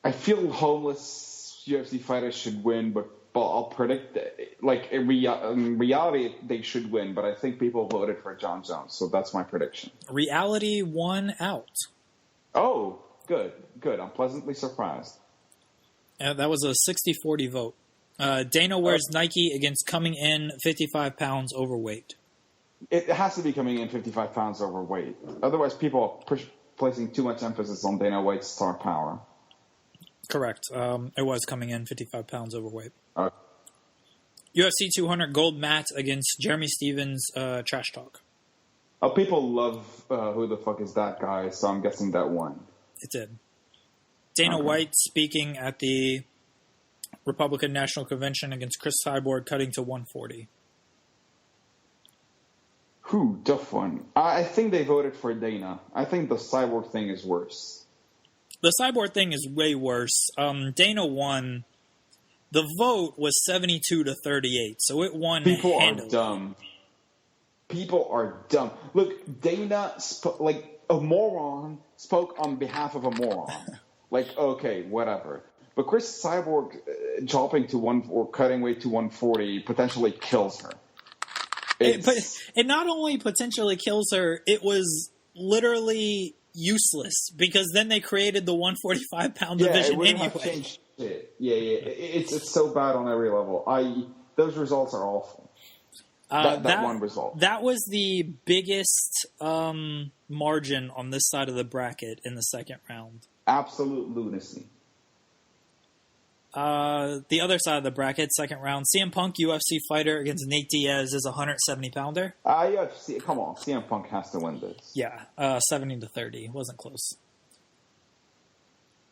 I feel homeless UFC fighters should win, but I'll predict that, like in reality they should win. But I think people voted for John Jones, so that's my prediction. Reality won out. Oh, good. I'm pleasantly surprised. That was a 60-40 vote. Dana wears Nike against coming in 55 pounds overweight. It has to be coming in 55 pounds overweight. Otherwise, people are placing too much emphasis on Dana White's star power. Correct. It was coming in 55 pounds overweight. Okay. UFC 200 gold mat against Jeremy Stevens trash talk. People love who the fuck is that guy, so I'm guessing that won. It did. Dana White speaking at the Republican National Convention against Chris Cyborg, cutting to 140. Tough one. I think they voted for Dana. I think the Cyborg thing is worse. The Cyborg thing is way worse. Dana won. The vote was 72-38, so it won handily. People are dumb. Look, Dana, like a moron, spoke on behalf of a moron. Like, okay, whatever. But Chris Cyborg chopping to or cutting weight to 140 potentially kills her. It not only potentially kills her, it was literally useless because then they created the 145-pound division anyway. Yeah. It's so bad on every level. Those results are awful. That one result. That was the biggest margin on this side of the bracket in the second round. Absolute lunacy. The other side of the bracket, second round, CM Punk, UFC fighter against Nate Diaz is a 170-pounder. UFC, come on, CM Punk has to win this. Yeah, 70-30. Wasn't close.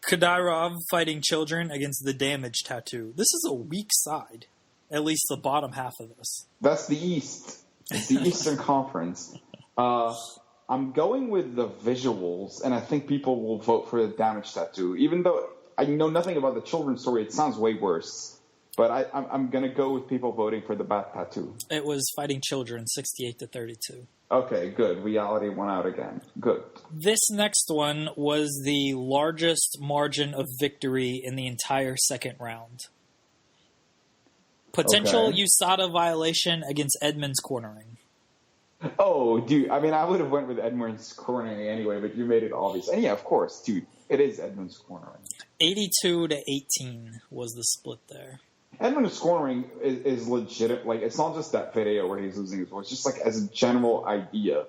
Kadyrov fighting children against the Damage Tattoo. This is a weak side. At least the bottom half of this. That's the East. It's the Eastern Conference. I'm going with the visuals, and I think people will vote for the Damage Tattoo. Even though I know nothing about the children's story, it sounds way worse. But I'm going to go with people voting for the Bat Tattoo. It was fighting children, 68-32. Okay, good. Reality won out again. Good. This next one was the largest margin of victory in the entire second round. Potential USADA violation against Edmonds cornering. Oh, dude. I mean, I would have went with Edmonds cornering anyway, but you made it obvious. And yeah, of course, dude. It is Edmonds cornering. 82-18 was the split there. Edmund's scoring is legit. Like, it's not just that video where he's losing his voice. Just like as a general idea,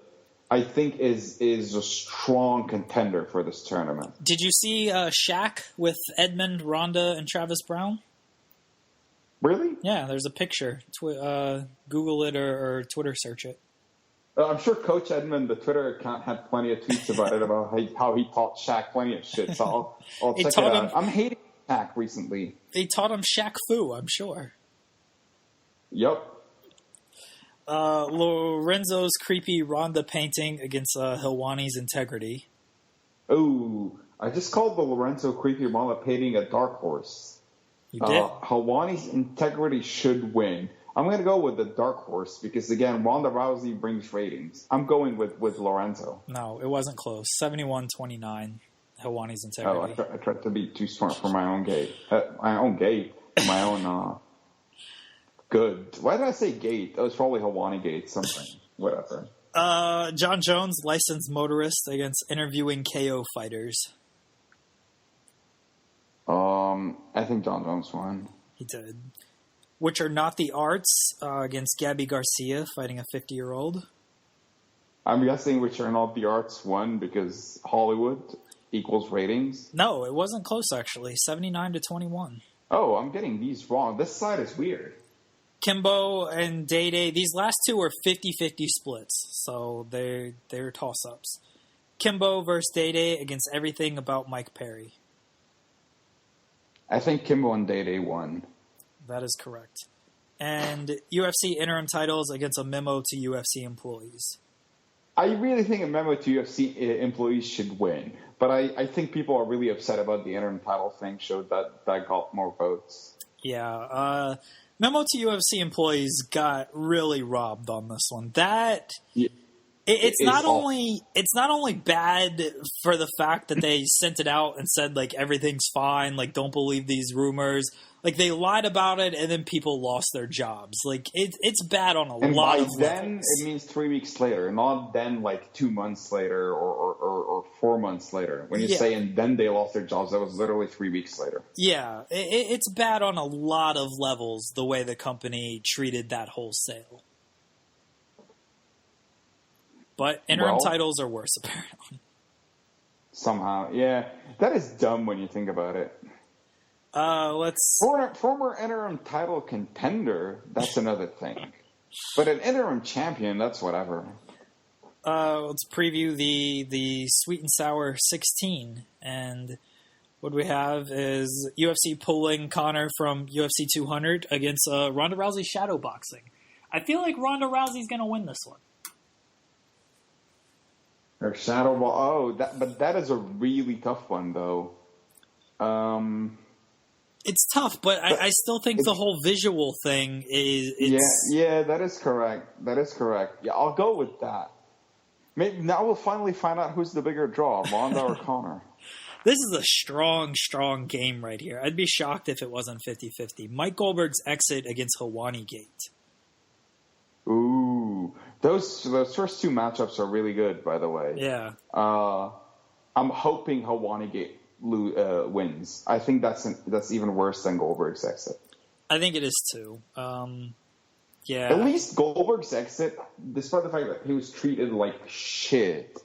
I think is a strong contender for this tournament. Did you see Shaq with Edmund, Ronda, and Travis Brown? Really? Yeah, there's a picture. Google it or Twitter search it. I'm sure Coach Edmund, the Twitter account, had plenty of tweets about it, about how he taught Shaq plenty of shit. So I'll check it out. I'm hating Shaq recently. They taught him Shaq Fu, I'm sure. Yep. Lorenzo's creepy Ronda painting against Helwani's integrity. Oh, I just called the Lorenzo creepy Ronda painting a dark horse. You did? Helwani's integrity should win. I'm going to go with the dark horse because, again, Ronda Rousey brings ratings. I'm going with Lorenzo. No, it wasn't close. 71-29, Helwani's integrity. I tried to be too smart for my own gate. My own good. Why did I say gate? That was probably Helwani gate, something. Whatever. John Jones, licensed motorist against interviewing KO fighters. I think John Jones won. He did. Which Are Not the Arts against Gabby Garcia, fighting a 50-year-old. I'm guessing Which Are Not the Arts won because Hollywood equals ratings. No, it wasn't close, actually. 79-21. Oh, I'm getting these wrong. This side is weird. Kimbo and Day-Day, these last two are 50-50 splits, so they're toss-ups. Kimbo versus Day-Day against Everything About Mike Perry. I think Kimbo and Day-Day won. That is correct. And UFC interim titles against a memo to UFC employees. I really think a memo to UFC employees should win, but I think people are really upset about the interim title thing, showed that got more votes. Yeah, memo to UFC employees got really robbed on this one. It's not only bad for the fact that they sent it out and said like everything's fine, like don't believe these rumors. Like they lied about it and then people lost their jobs. Like it's bad on a lot of levels. Then it means 3 weeks later, not then like 2 months later or 4 months later. When you say and then they lost their jobs, that was literally 3 weeks later. Yeah, it's bad on a lot of levels the way the company treated that whole sale. But interim titles are worse, apparently. Somehow, yeah. That is dumb when you think about it. Former interim title contender, that's another thing. But an interim champion, that's whatever. Let's preview the Sweet and Sour 16. And what we have is UFC pulling Conor from UFC 200 against Ronda Rousey shadowboxing. I feel like Ronda Rousey's going to win this one. Or shadow ball. But that is a really tough one, though. It's tough, but I still think the whole visual thing is. Yeah, that is correct. Yeah, I'll go with that. Maybe now we'll finally find out who's the bigger draw, Ronda or Conor. This is a strong, strong game right here. I'd be shocked if it wasn't 50-50. Mike Goldberg's exit against Helwani Gate. Ooh. Those first two matchups are really good, by the way. Yeah. I'm hoping Helwani Gate wins. I think that's even worse than Goldberg's exit. I think it is too. Yeah. At least Goldberg's exit, despite the fact that he was treated like shit,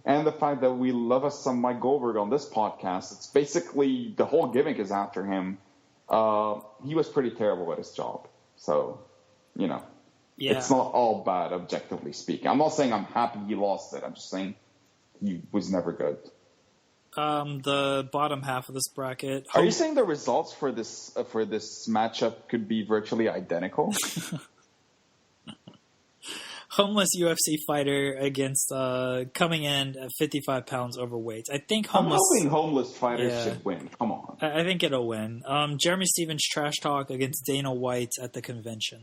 and the fact that we love us some Mike Goldberg on this podcast, it's basically the whole gimmick is after him. He was pretty terrible at his job, so yeah. It's not all bad, objectively speaking. I'm not saying I'm happy he lost it. I'm just saying he was never good. The bottom half of this bracket. Are you saying the results for this matchup could be virtually identical? Homeless UFC fighter against coming in at 55 pounds overweight. I think I'm hoping homeless fighters should win. Come on. I think it'll win. Jeremy Stevens trash talk against Dana White at the convention.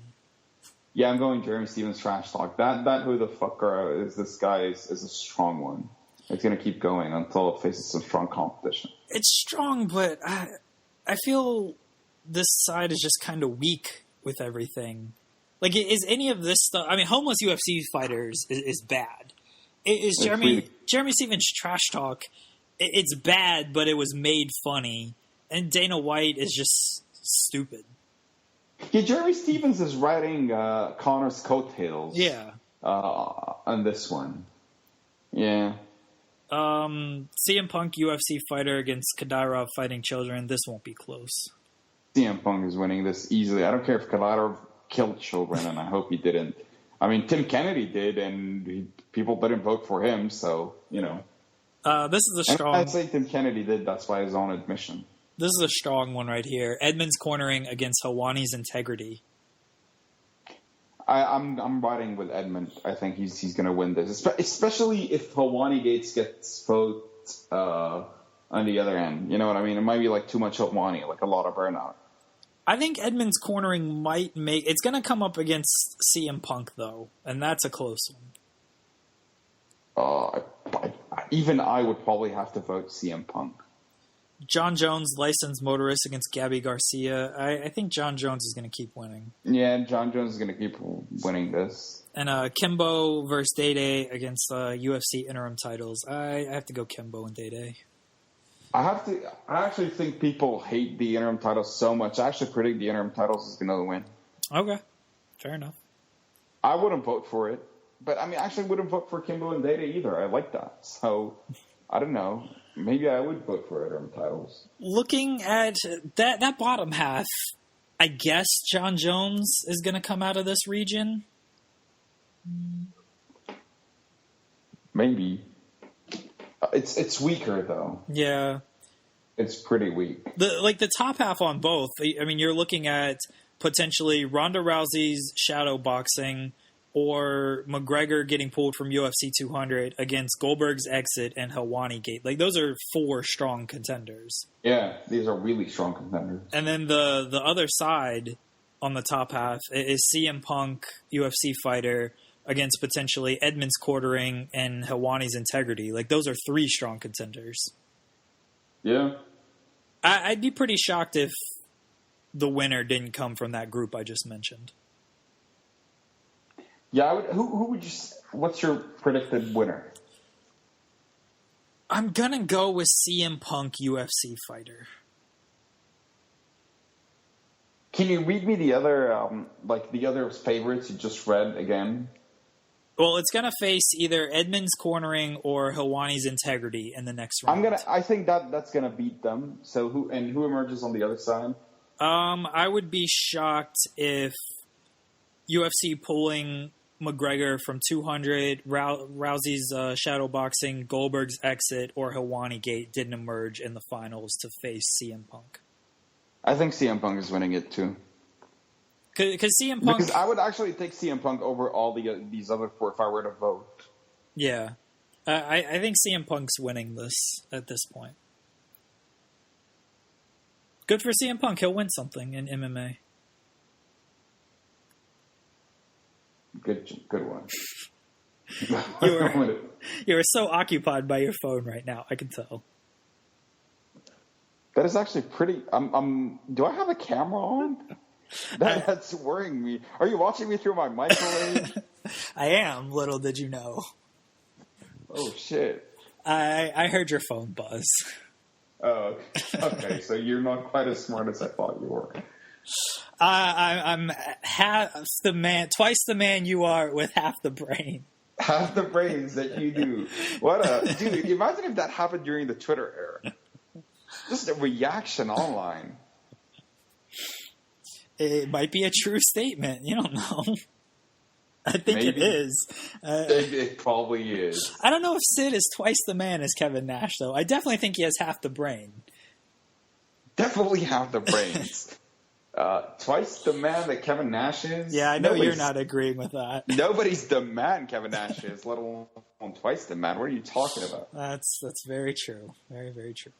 Yeah, I'm going Jeremy Stevens trash talk. That who the fucker is this guy is a strong one. It's going to keep going until it faces some strong competition. It's strong, but I feel this side is just kind of weak with everything. Like, is any of this stuff... I mean, homeless UFC fighters is bad. Is Jeremy Stevens trash talk... It's bad, but it was made funny. And Dana White is just stupid. Yeah, Jeremy Stevens is riding Connor's coattails. Yeah. On this one. Yeah. CM Punk UFC fighter against Kadyrov fighting children. This won't be close. CM Punk is winning this easily. I don't care if Kadyrov killed children, and I hope he didn't. I mean, Tim Kennedy did, and people didn't vote for him, so, you know. This is a strong... I'd say Tim Kennedy did. That's by his own admission. This is a strong one right here. Edmonds cornering against Hawani's integrity. I'm riding with Edmund. I think he's going to win this, especially if Hawani Gates gets vote on the other end. You know what I mean? It might be like too much Hawani, like a lot of burnout. I think Edmonds cornering might make... It's going to come up against CM Punk, though, and that's a close one. Even I would probably have to vote CM Punk. John Jones, licensed motorist against Gabby Garcia. I think John Jones is going to keep winning. Yeah, John Jones is going to keep winning this. And Kimbo versus Day against UFC interim titles. I have to go Kimbo and Day. I actually think people hate the interim titles so much. I actually predict the interim titles is going to win. Okay. Fair enough. I wouldn't vote for it. But, I mean, I actually wouldn't vote for Kimbo and Day either. I like that. So, I don't know. Maybe I would vote for interim titles. Looking at that bottom half, I guess John Jones is going to come out of this region. Maybe. It's weaker, though. Yeah. It's pretty weak. The top half on both, I mean, you're looking at potentially Ronda Rousey's shadow boxing or McGregor getting pulled from UFC 200 against Goldberg's exit and Helwani Gate. Like, those are 4 strong contenders. Yeah, these are really strong contenders. And then the other side on the top half is CM Punk, UFC fighter, against potentially Edmonds Quartering and Helwani's integrity. Like, those are 3 strong contenders. Yeah. I'd be pretty shocked if the winner didn't come from that group I just mentioned. Yeah, I would, who would you? What's your predicted winner? I'm gonna go with CM Punk, UFC fighter. Can you read me the other favorites you just read again? Well, it's gonna face either Edmonds Cornering or Helwani's integrity in the next round. I think that's gonna beat them. So who emerges on the other side? I would be shocked if UFC pulling McGregor from 200, Rousey's shadow boxing, Goldberg's exit, or Helwani Gate didn't emerge in the finals to face CM Punk. I think CM Punk is winning it too. Because CM Punk... Because I would actually take CM Punk over all these other 4 if I were to vote. Yeah. I think CM Punk's winning this at this point. Good for CM Punk. He'll win something in MMA. Good one. You are so occupied by your phone right now. I can tell. That is actually pretty... do I have a camera on? That's worrying me. Are you watching me through my microwave? I am. Little did you know. Oh, shit. I heard your phone buzz. Oh, okay. So you're not quite as smart as I thought you were. I'm twice the man you are with half the brain. Half the brains that you do. Dude, imagine if that happened during the Twitter era. Just a reaction online. It might be a true statement. You don't know. I think Maybe. it is. It probably is. I don't know if Sid is twice the man as Kevin Nash, though. I definitely think he has half the brain. Definitely half the brains. Twice the man that Kevin Nash is? Yeah, I know you're not agreeing with that. Nobody's the man Kevin Nash is, let alone twice the man. What are you talking about? That's very true. Very, very true.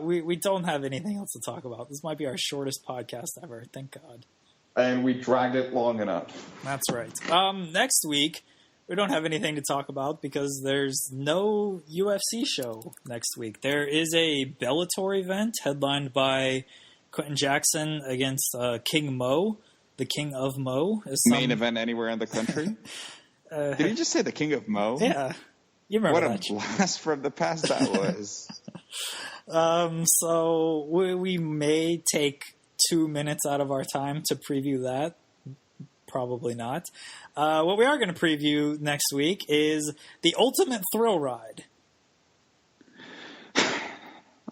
We don't have anything else to talk about. This might be our shortest podcast ever. Thank God. And we dragged it long enough. That's right. Next week, we don't have anything to talk about because there's no UFC show next week. There is a Bellator event headlined by Quentin Jackson against King Mo, the King of Mo. Main event anywhere in the country? Did you just say the King of Mo? Yeah. You remember what a blast from the past that was. So we may take 2 minutes out of our time to preview that. Probably not. What we are going to preview next week is the Ultimate Thrill Ride.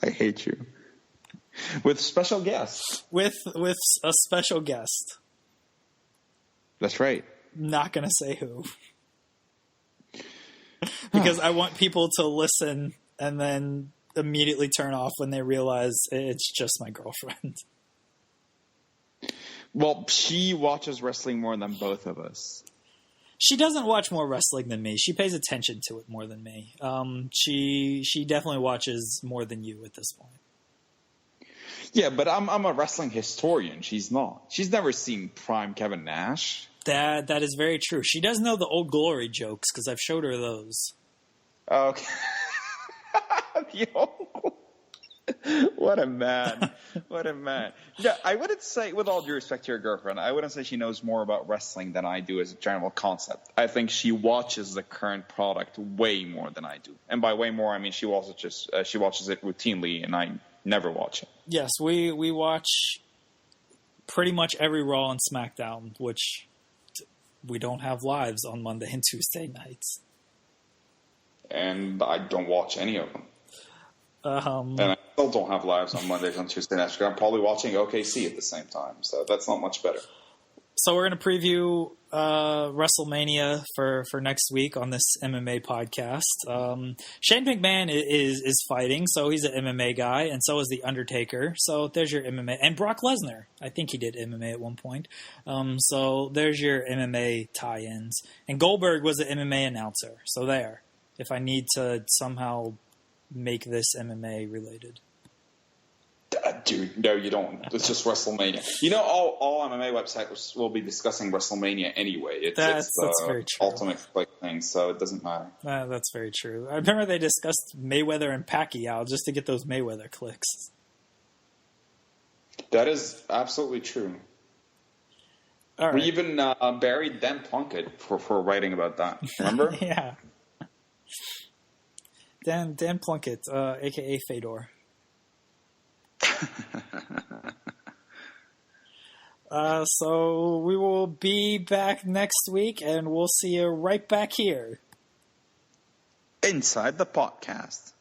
I hate you. With special guests. With a special guest. That's right. Not going to say who. Because I want people to listen and then immediately turn off when they realize it's just my girlfriend. Well, she watches wrestling more than both of us. She doesn't watch more wrestling than me. She pays attention to it more than me. She definitely watches more than you at this point. Yeah, but I'm a wrestling historian. She's not. She's never seen prime Kevin Nash. That is very true. She does know the Old Glory jokes because I've showed her those. Okay. What a man. What a man. Yeah, I wouldn't say, with all due respect to your girlfriend, I wouldn't say she knows more about wrestling than I do as a general concept. I think she watches the current product way more than I do. And by way more, I mean she watches it routinely, and I never watch it. Yes, we watch pretty much every Raw and SmackDown, which we don't have lives on Monday and Tuesday nights. And I don't watch any of them. And I still don't have lives on Mondays and Tuesday nights. I'm probably watching OKC at the same time, so that's not much better. So we're going to preview WrestleMania for next week on this MMA podcast. Shane McMahon is fighting, so he's an MMA guy, and so is The Undertaker. So there's your MMA. And Brock Lesnar. I think he did MMA at one point. So there's your MMA tie-ins. And Goldberg was an MMA announcer. So there. If I need to somehow make this MMA related. Dude, no, you don't. It's just WrestleMania. You know, all MMA websites will be discussing WrestleMania anyway. That's very true. Ultimate Fight thing, so it doesn't matter. That's very true. I remember they discussed Mayweather and Pacquiao just to get those Mayweather clicks. That is absolutely true. All right. We even buried Dan Plunkett for writing about that. Remember? Yeah. Dan Plunkett, a.k.a. Fedor. So we will be back next week, and we'll see you right back here. Inside the podcast.